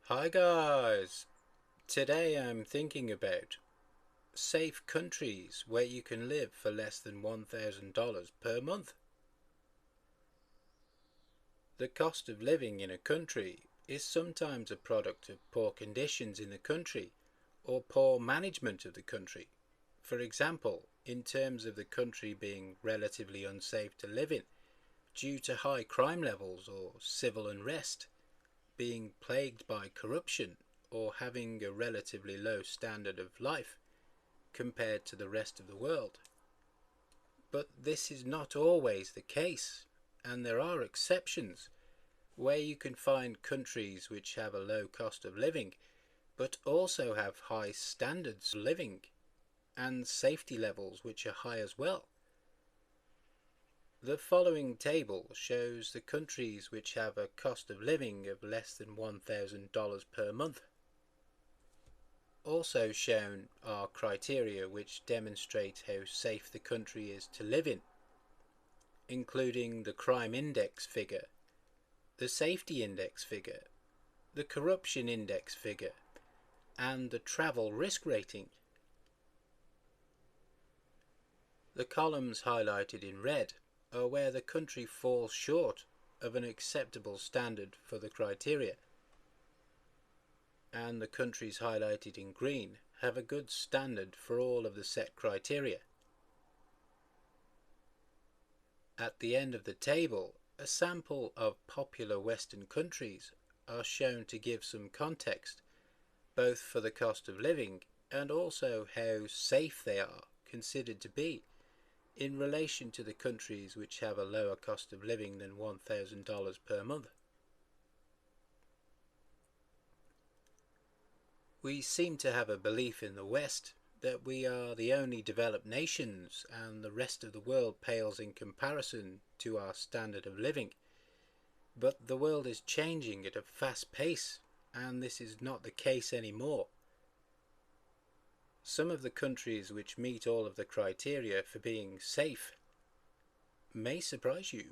Hi guys! Today I'm thinking about safe countries where you can live for less than $1,000 per month. The cost of living in a country is sometimes a product of poor conditions in the country or poor management of the country. For example, in terms of the country being relatively unsafe to live in due to high crime levels or civil unrest, being plagued by corruption, or having a relatively low standard of life compared to the rest of the world. But this is not always the case, and there are exceptions where you can find countries which have a low cost of living but also have high standards of living and safety levels which are high as well. The following table shows the countries which have a cost of living of less than $1,000 per month. Also shown are criteria which demonstrate how safe the country is to live in, including the crime index figure, the safety index figure, the corruption index figure, and the travel risk rating. The columns highlighted in red are where the country falls short of an acceptable standard for the criteria, and the countries highlighted in green have a good standard for all of the set criteria. At the end of the table, a sample of popular Western countries are shown to give some context, both for the cost of living and also how safe they are considered to be in relation to the countries which have a lower cost of living than $1,000 per month. We seem to have a belief in the West that we are the only developed nations and the rest of the world pales in comparison to our standard of living. But the world is changing at a fast pace, and this is not the case anymore. Some of the countries which meet all of the criteria for being safe may surprise you.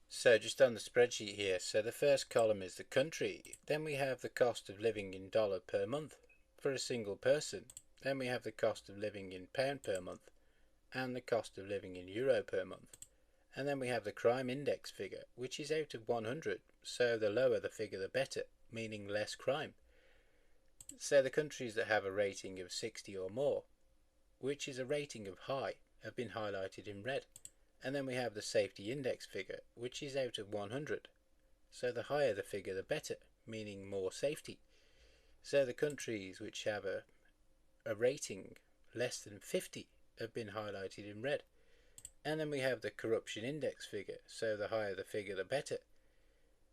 So just on the spreadsheet here, so the first column is the country, then we have the cost of living in dollar per month for a single person, then we have the cost of living in pound per month, and the cost of living in euro per month. And then we have the crime index figure, which is out of 100, so the lower the figure the better, meaning less crime. So the countries that have a rating of 60 or more, which is a rating of high, have been highlighted in red. And then we have the safety index figure, which is out of 100, so the higher the figure the better, meaning more safety. So the countries which have a rating less than 50 have been highlighted in red. And then we have the corruption index figure, so the higher the figure the better.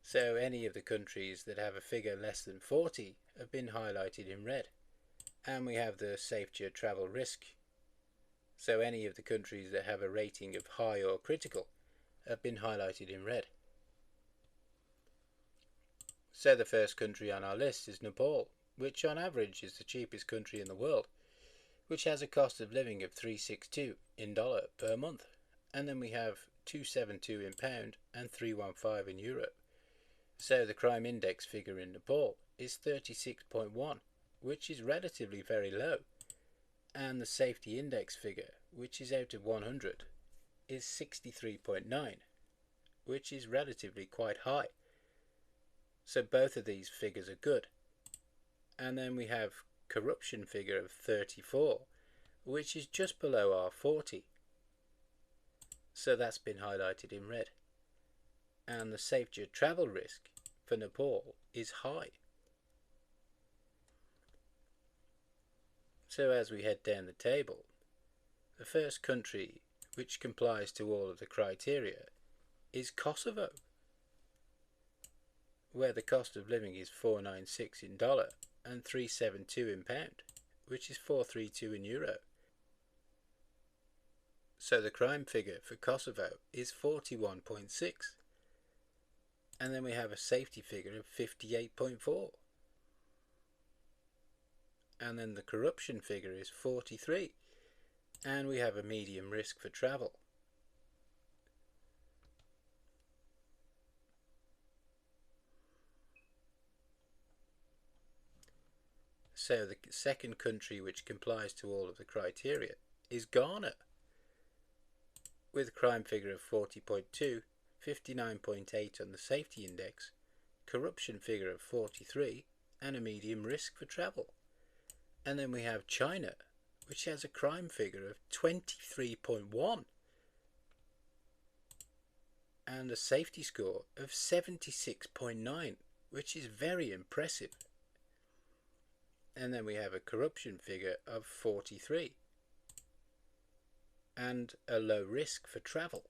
So any of the countries that have a figure less than 40 have been highlighted in red. And we have the safety or travel risk, so any of the countries that have a rating of high or critical have been highlighted in red. So the first country on our list is Nepal, which on average is the cheapest country in the world, which has a cost of living of $362 in dollar per month. And then we have 272 in pound and 315 in euro. So the crime index figure in Nepal is 36.1, which is relatively very low. And the safety index figure, which is out of 100, is 63.9, which is relatively quite high. So both of these figures are good. And then we have corruption figure of 34, which is just below our 40. So that's been highlighted in red. And the safety of travel risk for Nepal is high. So as we head down the table, the first country which complies to all of the criteria is Kosovo, where the cost of living is 496 in dollar and 372 in pound, which is 432 in euro. So the crime figure for Kosovo is 41.6, and then we have a safety figure of 58.4, and then the corruption figure is 43, and we have a medium risk for travel. So the second country which complies to all of the criteria is Ghana, with a crime figure of 40.2, 59.8 on the safety index, corruption figure of 43, and a medium risk for travel. And then we have China, which has a crime figure of 23.1 and a safety score of 76.9, which is very impressive. And then we have a corruption figure of 43 and a low risk for travel.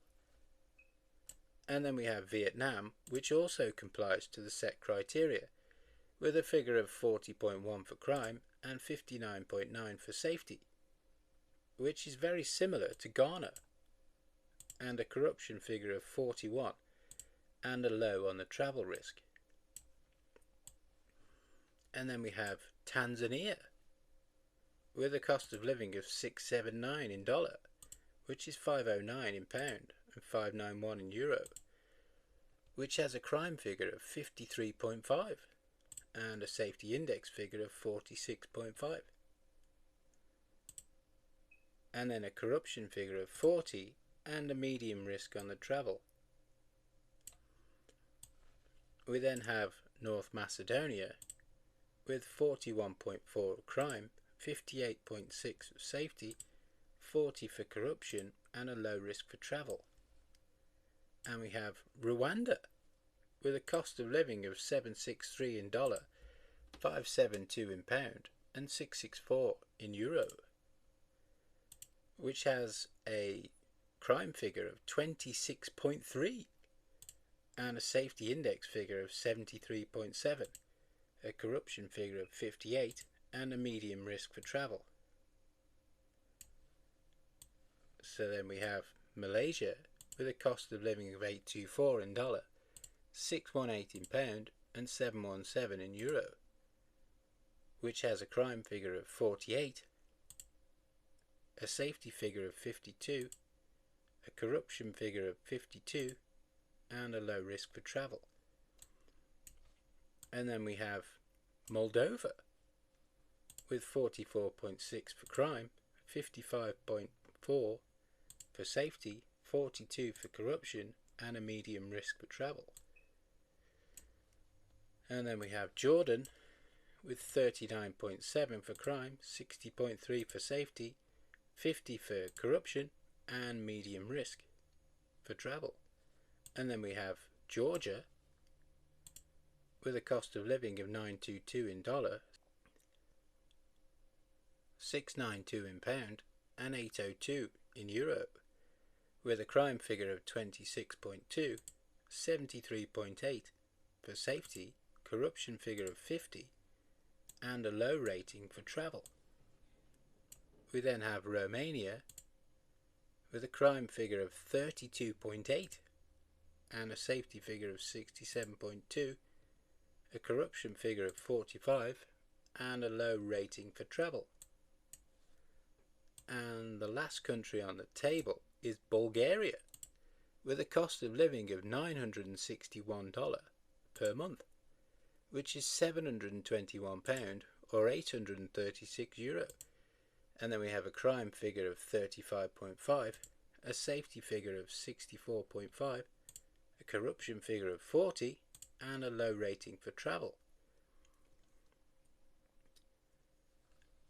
And then we have Vietnam, which also complies to the set criteria, with a figure of 40.1 for crime and 59.9 for safety, which is very similar to Ghana, and a corruption figure of 41 and a low on the travel risk. And then we have Tanzania, with a cost of living of 679 in dollar, which is 509 in pound and 591 in euro, which has a crime figure of 53.5 and a safety index figure of 46.5, and then a corruption figure of 40 and a medium risk on the travel. We then have North Macedonia with 41.4 crime, 58.6 for safety, 40 for corruption and a low risk for travel. And we have Rwanda with a cost of living of 763 in dollar, 572 in pound and 664 in euro, which has a crime figure of 26.3 and a safety index figure of 73.7, a corruption figure of 58 and a medium risk for travel. So then we have Malaysia with a cost of living of 824 in dollar, 618 in pound and 717 in euro, which has a crime figure of 48, a safety figure of 52, a corruption figure of 52 and a low risk for travel. And then we have Moldova with 44.6 for crime, 55.4 for safety, 42 for corruption and a medium risk for travel. And then we have Jordan with 39.7 for crime, 60.3 for safety, 50 for corruption and medium risk for travel. And then we have Georgia with a cost of living of 922 in dollar, 692 in pound and 802 in euro, with a crime figure of 26.2, 73.8 for safety, corruption figure of 50 and a low rating for travel. We then have Romania with a crime figure of 32.8 and a safety figure of 67.2, a corruption figure of 45 and a low rating for travel. And the last country on the table is Bulgaria with a cost of living of $961 per month, which is £721 or 836 euro. And then we have a crime figure of 35.5, a safety figure of 64.5, a corruption figure of 40 and a low rating for travel.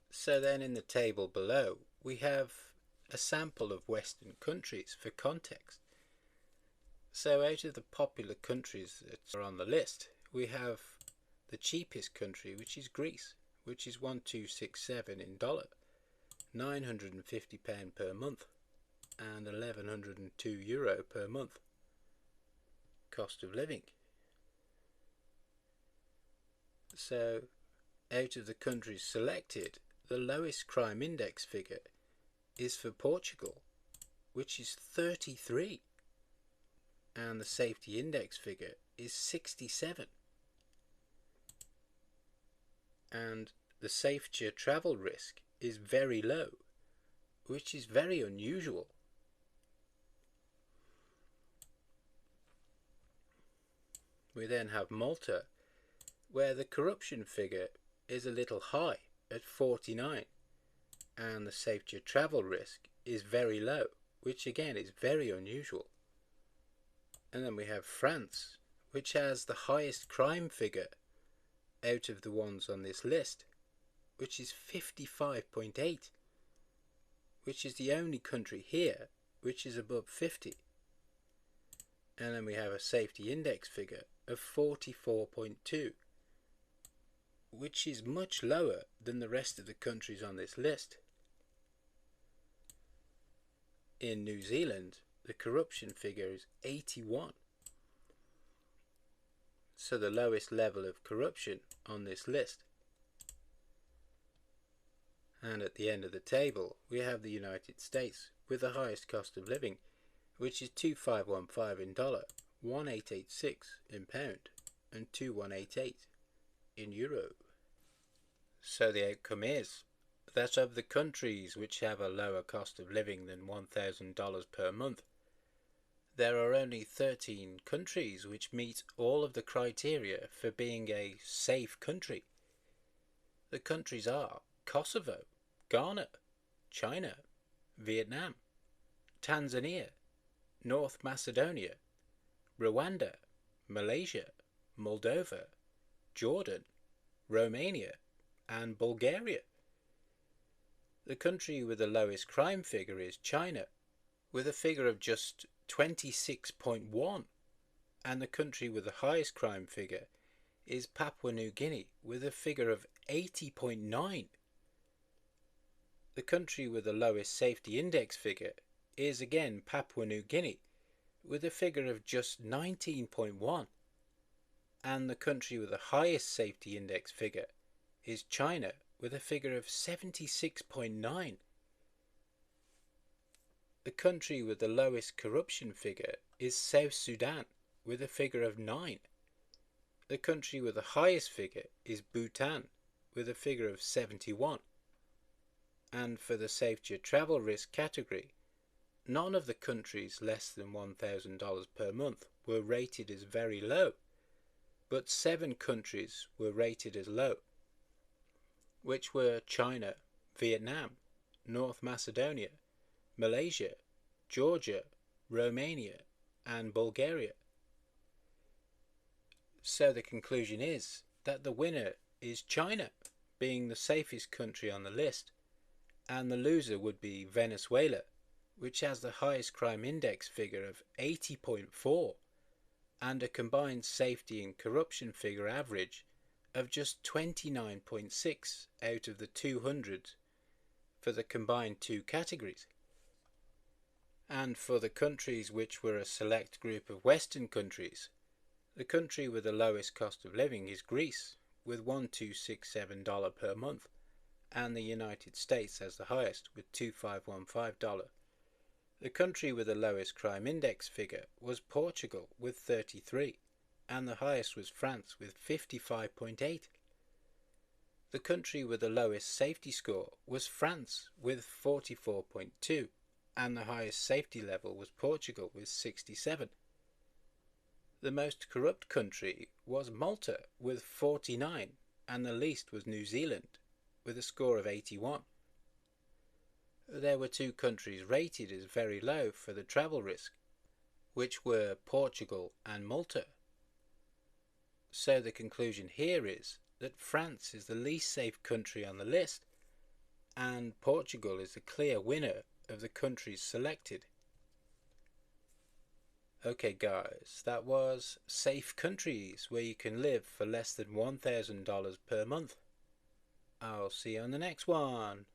So then in the table below we have a sample of Western countries for context. So out of the popular countries that are on the list, we have the cheapest country, which is Greece, which is 1267 in dollar, £950 per month and 1102 euro per month cost of living. So out of the countries selected, the lowest crime index figure is for Portugal, which is 33, and the safety index figure is 67, and the safety travel risk is very low, which is very unusual. We then have Malta, where the corruption figure is a little high, at 49, and the safety travel risk is very low, which again is very unusual. And then we have France, which has the highest crime figure out of the ones on this list, which is 55.8, which is the only country here which is above 50. And then we have a safety index figure of 44.2, which is much lower than the rest of the countries on this list. In New Zealand, the corruption figure is 81. So the lowest level of corruption on this list. And at the end of the table, we have the United States with the highest cost of living, which is 2515 in dollar, 1886 in pound, and 2188 in euro. So the outcome is that of the countries which have a lower cost of living than $1,000 per month, there are only 13 countries which meet all of the criteria for being a safe country. The countries are Kosovo, Ghana, China, Vietnam, Tanzania, North Macedonia, Rwanda, Malaysia, Moldova, Jordan, Romania, and Bulgaria. The country with the lowest crime figure is China, with a figure of just 26.1, and the country with the highest crime figure is Papua New Guinea, with a figure of 80.9. The country with the lowest safety index figure is again Papua New Guinea, with a figure of just 19.1, and the country with the highest safety index figure is China, with a figure of 76.9. The country with the lowest corruption figure is South Sudan, with a figure of 9. The country with the highest figure is Bhutan, with a figure of 71. And for the safety travel risk category, none of the countries less than $1,000 per month were rated as very low, but 7 countries were rated as low, which were China, Vietnam, North Macedonia, Malaysia, Georgia, Romania, and Bulgaria. So the conclusion is that the winner is China, being the safest country on the list, and the loser would be Venezuela, which has the highest crime index figure of 80.4 and a combined safety and corruption figure average of just 29.6 out of the 200 for the combined 2 categories. And for the countries which were a select group of Western countries, the country with the lowest cost of living is Greece, with $1,267 per month, and the United States has the highest with $2,515. The country with the lowest crime index figure was Portugal with 33, and the highest was France with 55.8. The country with the lowest safety score was France with 44.2, and the highest safety level was Portugal with 67. The most corrupt country was Malta with 49, and the least was New Zealand with a score of 81. There were 2 countries rated as very low for the travel risk, which were Portugal and Malta. So the conclusion here is that France is the least safe country on the list, and Portugal is the clear winner of the countries selected. Okay guys, that was safe countries where you can live for less than $1,000 per month. I'll see you on the next one.